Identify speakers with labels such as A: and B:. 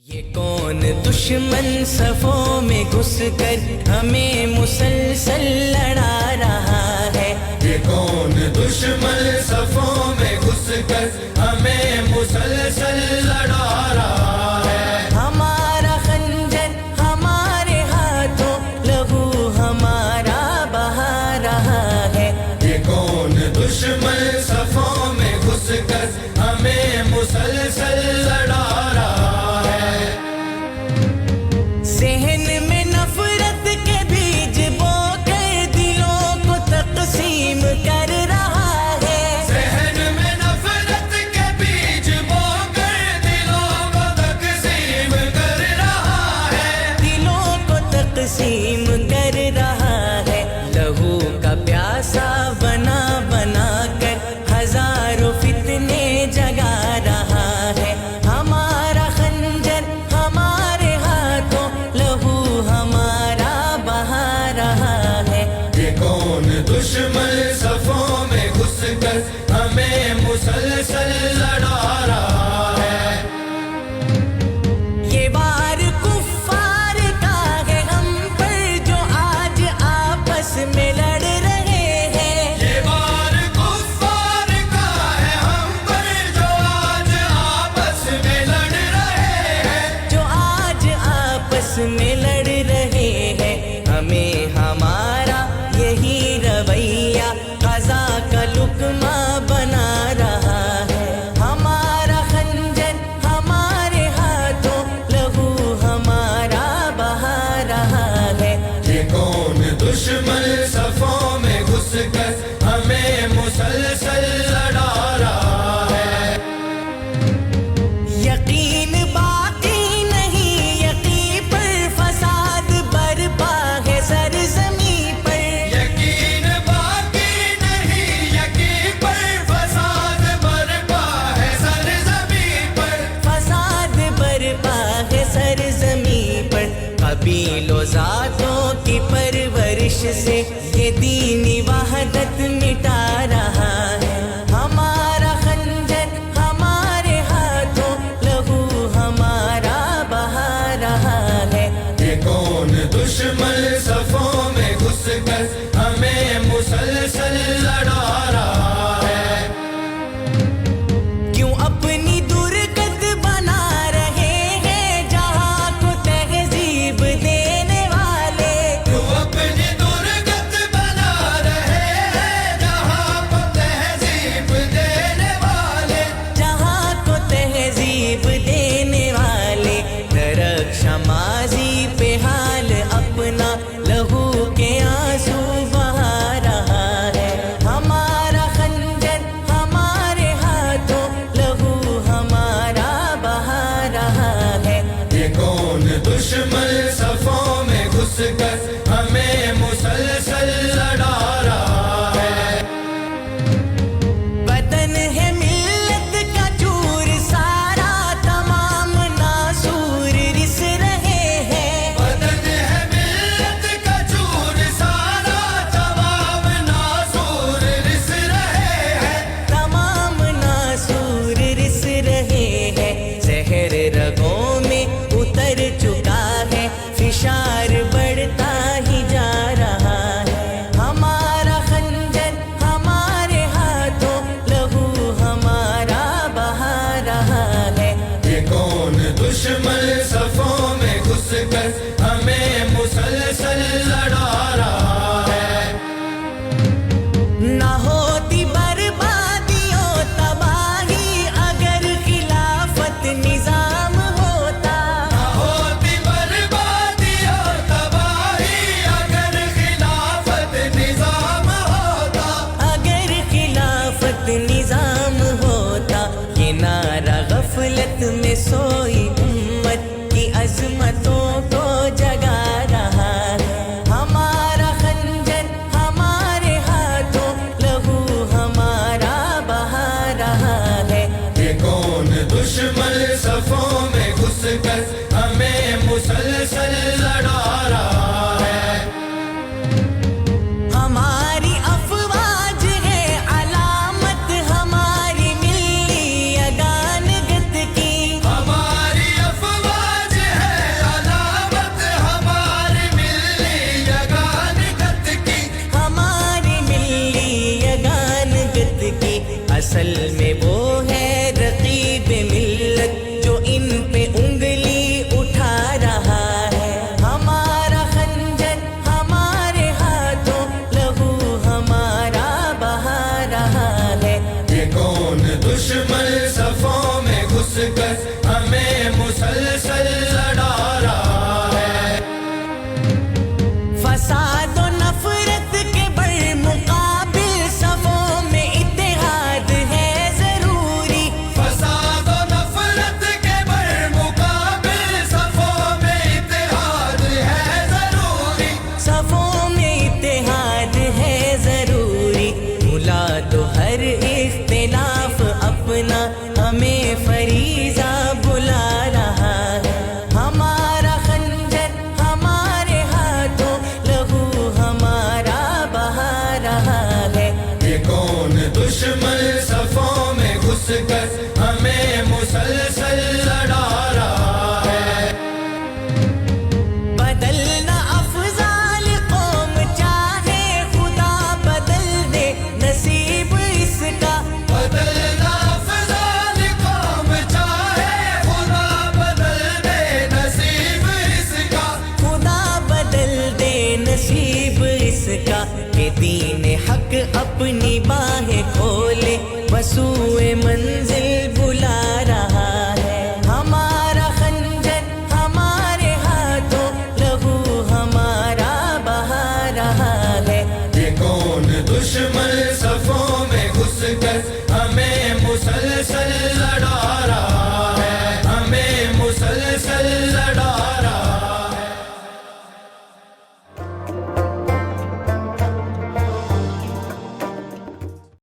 A: ये कौन दुश्मन सफों में घुसकर हमें मुसलसल लड़ा रहा है।
B: ये कौन दुश्मन सफों में घुसकर हमें मुसलसल लड़ा रहा है।
A: हमारा खंजर हमारे हाथों लहू हमारा बहा रहा है।
B: ये कौन दुश्मन सफों में घुसकर हमें मुसलसल लड़ा रहा है।
A: ज़हन में नफरत के बीज बोकर दिलों को तकसीम कर रहा है।
B: ज़हन में नफरत के बीज बोकर दिलों को तकसीम कर रहा है।
A: दिलों को तकसीम कर रहा है। लहू का प्यासा बना बना कर हजारों फितने जगा रहा है। हमारा खंजर हमारे हाथों लहू हमारा बहा रहा है।
B: ये कौन दुश्मन सफों में घुसकर हमें मुसलसल लड़ा रहा है।
A: ये वार कुफ्फार का है हम पर जो आज आपस में लड़ रहे हैं।
B: ये वार कुफ्फार का है हम पर जो आज आपस में लड़ रहे हैं।
A: जो आज आपस में लड़ रहे हैं। हमें हमारा यही रवैया क़ज़ा का लुक़मा बना रहा है। हमारा खंजर हमारे हाथों लहू हमारा बहा रहा है।
B: ये कौन दुश्मन सफों में घुसकर हमें मुसलसल लड़ा रहा है।
A: यकीन बाकी नहीं यकीन पर फसाद बर्पा है सरज़मी पर।
B: यकीन बाकी नहीं यकीन पर फसाद बर्पा है सरज़मी पर।
A: फसाद बर्पा है सरज़मी पर। कबीलों ज़ातों की परवरिश से ये दीनी वहदत मिटा रहा है। हमारा खंजर हमारे हाथों लहू हमारा बहा रहा है।
B: ये कौन दुश्मन सफों में घुसकर हमें मुसलसल लड़ा रहा है।
A: क्यों अपनी दुर्गत बना रहे हैं जहाँ को तहजीब देने वाले।
B: जो अपनी दुर्गत बना रहे हैं जहाँ को तहजीब देने वाले।
A: जहाँ को तहजीब देने वाले। नरक्षा माजी पे हाल अपना लहू के आंसू बहा रहा है। हमारा खंजर हमारे हाथों लहू हमारा बहा रहा है।
B: ये कौन दुश्मन सफों में घुसकर हमें मुसलसल लड़ा रहा है।
A: वतन है मिल्लत का चूर सारा तमाम नासूर रिस रहे हैं।
B: बदन है मिल्लत का चूर सारा तमाम नासूर रिस रहे हैं।
A: तमाम नासूर रिस रहे हैं। जहर रगों में उतर चुका है। फिशार बढ़ता ही जा रहा है। हमारा खंजर हमारे हाथों लहू हमारा बहा रहा है।
B: ये कौन दुश्मन सफों में घुसकर हमें मुसलसल लड़ा रहा है।
A: ना होती बर्बादियों तबाही अगर खिलाफत निजाम होता।
B: ना होती बर्बादी और तबाही अगर खिलाफत निजाम होता।
A: अगर खिलाफत निजाम होता। ये नारा गफलत में सो